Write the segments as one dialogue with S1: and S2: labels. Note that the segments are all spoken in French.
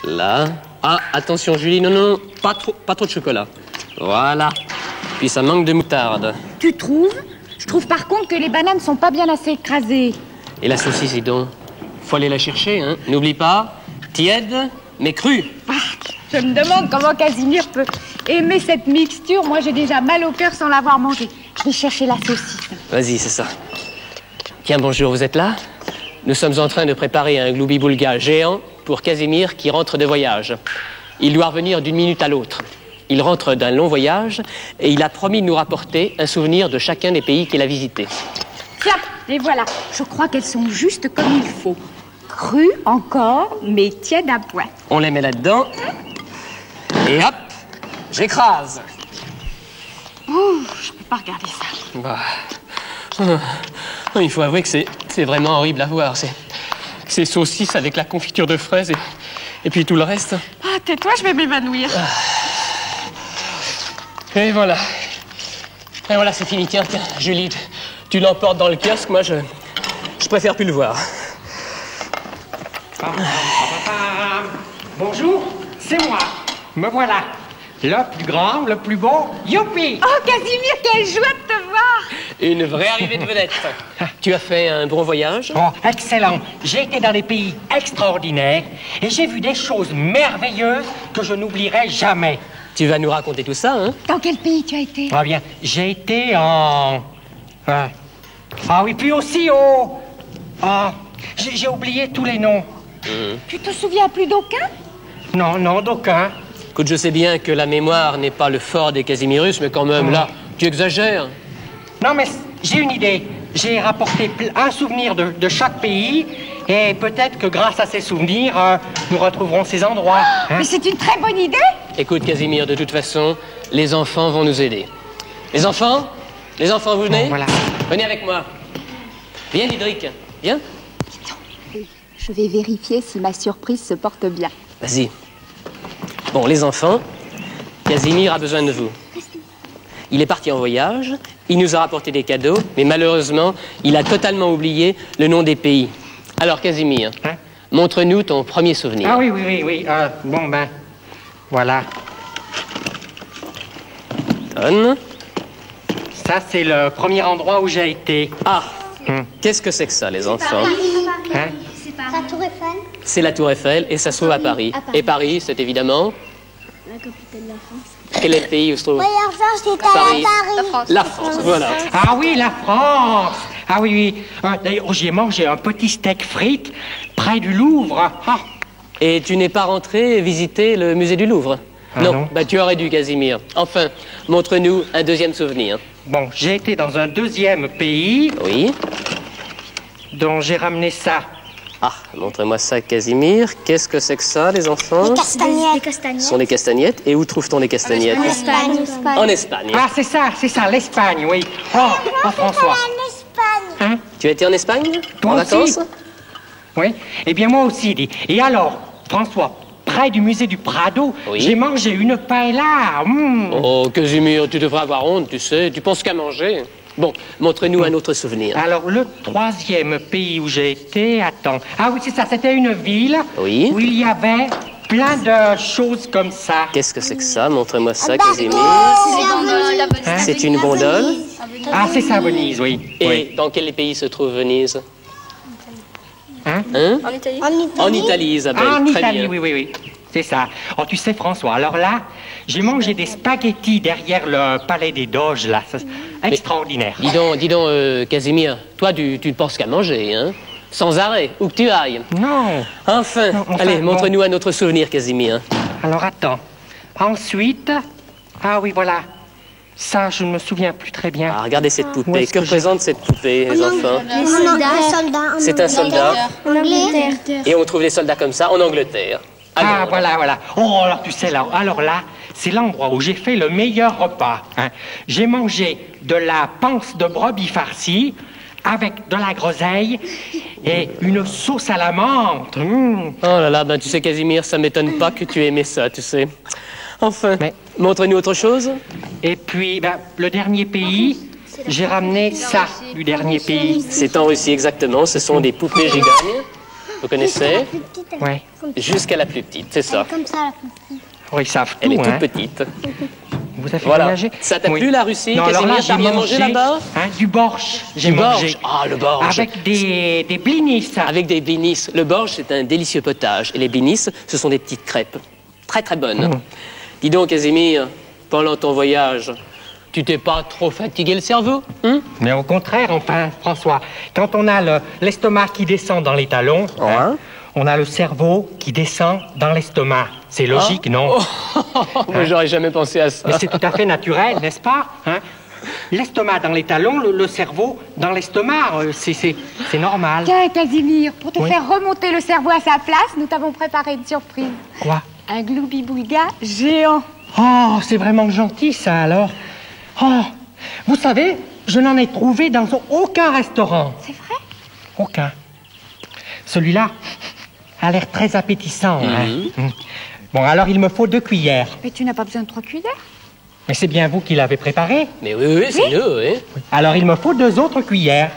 S1: Là. Ah, attention Julie, non, pas trop de chocolat. Voilà. Puis ça manque de moutarde.
S2: Tu trouves? Je trouve par contre que les bananes sont pas bien assez écrasées.
S1: Et la saucisse, dis donc. Faut aller la chercher, hein. N'oublie pas, tiède, mais crue.
S2: Ah, je me demande comment Casimir peut aimer cette mixture. Moi, j'ai déjà mal au cœur sans l'avoir mangée. Je vais chercher la saucisse.
S1: Vas-y, c'est ça. Tiens, bonjour, vous êtes là? Nous sommes en train de préparer un gloubi-boulga géant pour Casimir qui rentre de voyage. Il doit revenir d'une minute à l'autre. Il rentre d'un long voyage et il a promis de nous rapporter un souvenir de chacun des pays qu'il a visités.
S2: Tiens, les voilà. Je crois qu'elles sont justes comme il faut. Crues encore, mais tièdes à point.
S1: On les met là-dedans. Et hop, j'écrase.
S2: Ouh, je peux pas regarder ça.
S1: Bah, il faut avouer que c'est vraiment horrible à voir. Ces saucisses avec la confiture de fraises et puis tout le reste.
S2: Ah, tais-toi, je vais m'évanouir.
S1: Et voilà. Et voilà, c'est fini. Tiens, Julie, tu l'emportes dans le kiosque. Moi, je préfère plus le voir.
S3: Bonjour, c'est moi. Me voilà. Le plus grand, le plus beau. Youpi!
S2: Oh, Casimir, quelle joie de te voir!
S1: Une vraie arrivée de vedette. Tu as fait un bon voyage?
S3: Oh, excellent. J'ai été dans des pays extraordinaires et j'ai vu des choses merveilleuses que je n'oublierai jamais.
S1: Tu vas nous raconter tout ça, hein?
S2: Dans quel pays tu as été?
S3: Ah bien, j'ai été en... Ah oui, puis aussi au... Ah, j'ai oublié tous les noms.
S2: Tu te souviens plus d'aucun?
S3: Non, d'aucun.
S1: Écoute, je sais bien que la mémoire n'est pas le fort des Casimirus, mais quand même, là, tu exagères.
S3: Non, mais j'ai une idée. J'ai rapporté un souvenir de chaque pays et peut-être que grâce à ces souvenirs, nous retrouverons ces endroits.
S2: Mais c'est une très bonne idée!
S1: Écoute, Casimir, de toute façon, les enfants vont nous aider. Les enfants, vous venez?
S3: Bon, voilà.
S1: Venez avec moi. Viens, Didrik, viens.
S4: Je vais vérifier si ma surprise se porte bien.
S1: Vas-y. Bon, les enfants, Casimir a besoin de vous. Il est parti en voyage, il nous a rapporté des cadeaux, mais malheureusement, il a totalement oublié le nom des pays. Alors, Casimir, montre-nous ton premier souvenir.
S3: Ah oui. Bon, ben, voilà.
S1: Donne.
S3: Ça, c'est le premier endroit où j'ai été.
S1: Ah, qu'est-ce que c'est que ça, les enfants?
S3: Hein?
S5: La Tour Eiffel.
S1: C'est la Tour Eiffel, et ça se trouve à Paris. Et Paris, c'est évidemment...
S5: La capitale de la France.
S1: Quel est le pays où se trouve?
S5: Oui, enfin, c'était à
S1: Paris.
S5: Paris.
S1: La France, voilà.
S3: Ah oui, la France. Ah oui. D'ailleurs, j'ai mangé un petit steak frites près du Louvre. Ah.
S1: Et tu n'es pas rentré visiter le musée du Louvre?
S3: Non.
S1: Bah tu aurais dû, Casimir. Enfin, montre-nous un deuxième souvenir.
S3: Bon, j'ai été dans un deuxième pays
S1: Oui.
S3: dont j'ai ramené ça.
S1: Ah, montre-moi ça, Casimir. Qu'est-ce que c'est que ça, les enfants?
S5: Les castagnettes.
S1: Ce sont des castagnettes. Et où trouve-t-on les castagnettes?
S5: En Espagne.
S1: En Espagne.
S3: Ah, c'est ça, l'Espagne, oui. Oh, François.
S5: En Espagne.
S3: Hein?
S1: Tu as été en Espagne?
S3: Toi
S1: en
S3: aussi?
S1: vacances?
S3: Oui. Eh bien, moi aussi, dis. Et alors, François, près du musée du Prado,
S1: Oui.
S3: j'ai mangé une paella.
S1: Oh, Casimir, tu devrais avoir honte, tu sais. Tu penses qu'à manger. Bon, montre-nous un autre souvenir.
S3: Alors, le troisième pays où j'ai été, attends. Ah oui, c'est ça, c'était une ville
S1: Oui.
S3: où il y avait plein de choses comme ça.
S1: Qu'est-ce que c'est que ça? Montre-moi ça,
S5: Bateau.
S1: Casimir.
S3: Hein?
S1: C'est une gondole.
S3: Ah, c'est ça, Venise, oui.
S1: Et
S3: Oui.
S1: dans quel pays se trouve Venise?
S3: Hein?
S5: En Italie.
S1: En Italie, Isabelle.
S3: Ah, en
S1: Très
S3: Italie,
S1: bien.
S3: oui. C'est ça. Oh, tu sais, François, alors là, j'ai mangé des spaghettis derrière le palais des Doges, là. C'est extraordinaire.
S1: Dis donc, Casimir, toi, tu ne penses qu'à manger, hein? Sans arrêt, où que tu ailles.
S3: Non.
S1: Enfin,
S3: Non, enfin,
S1: allez,
S3: bon.
S1: montre-nous un autre souvenir, Casimir.
S3: Alors, attends. Ensuite, ah oui, voilà. Ça, je ne me souviens plus très bien.
S1: Ah, regardez cette
S3: Où
S1: poupée.
S3: est-ce
S1: Que
S3: que
S1: représente cette poupée, les enfants?
S5: Les soldats.
S1: C'est un soldat.
S5: En Angleterre.
S1: Et on trouve des soldats comme ça en Angleterre.
S3: Ah,
S1: Alors,
S3: voilà. Oh, alors tu sais, là, alors là, c'est l'endroit où j'ai fait le meilleur repas. Hein. J'ai mangé de la panse de brebis farcie avec de la groseille et une sauce à la menthe.
S1: Oh là là, ben tu sais, Casimir, ça m'étonne pas que tu aimais ça, tu sais. Enfin,
S3: Mais-
S1: montre-nous autre chose.
S3: Et puis, ben, le dernier pays, j'ai ramené ça du dernier pays.
S1: C'est en Russie, exactement. Ce sont des poupées gigognes. Vous connaissez?
S3: Ouais.
S1: Jusqu'à la plus petite, c'est ça.
S5: Comme ça, la petite.
S3: Oui, ils savent tout,
S1: Elle est toute
S3: hein.
S1: petite.
S3: Vous avez
S1: Voilà.
S3: voyagé?
S1: Ça t'a
S3: Oui.
S1: plu, la Russie,
S3: Non, alors là,
S1: Casimir? T'as
S3: j'ai
S1: bien mangé là-bas?
S3: hein, du borsch, j'ai
S1: Du
S3: mangé.
S1: borsch. Ah, le borsch.
S3: Avec des blinis.
S1: Avec des blinis. Le borsch, c'est un délicieux potage. Et les blinis, ce sont des petites crêpes. Très, très bonnes. Dis donc, Casimir, pendant ton voyage, tu t'es pas trop fatigué le cerveau, hein?
S3: Mais au contraire, enfin, François, quand on a l'estomac qui descend dans les talons, hein, on a le cerveau qui descend dans l'estomac. C'est logique, non?
S1: Moi, j'aurais jamais pensé à ça.
S3: Mais c'est tout à fait naturel, n'est-ce pas, hein? L'estomac dans les talons, le cerveau dans l'estomac, c'est normal.
S2: Tiens, Casimir, pour te
S3: Oui.
S2: faire remonter le cerveau à sa place, nous t'avons préparé une surprise.
S3: Quoi?
S2: Un gloubi-boulga géant.
S3: Oh, c'est vraiment gentil, ça, alors. Oh, vous savez, je n'en ai trouvé dans aucun restaurant.
S2: C'est vrai?
S3: Aucun. Celui-là a l'air très appétissant. Hein. Bon, alors il me faut 2 cuillères.
S2: Mais tu n'as pas besoin de 3 cuillères.
S3: Mais c'est bien vous qui l'avez préparé.
S1: Mais oui, c'est nous, hein?
S3: Alors il me faut 2 autres cuillères.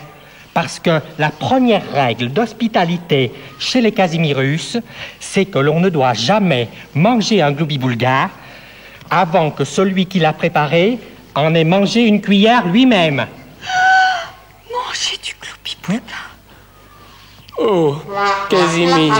S3: Parce que la première règle d'hospitalité chez les Casimirus, c'est que l'on ne doit jamais manger un gloubi-boulga avant que celui qui l'a préparé en ait mangé une cuillère lui-même.
S2: Manger du gloubi-boulga.
S1: Oh, Casimir.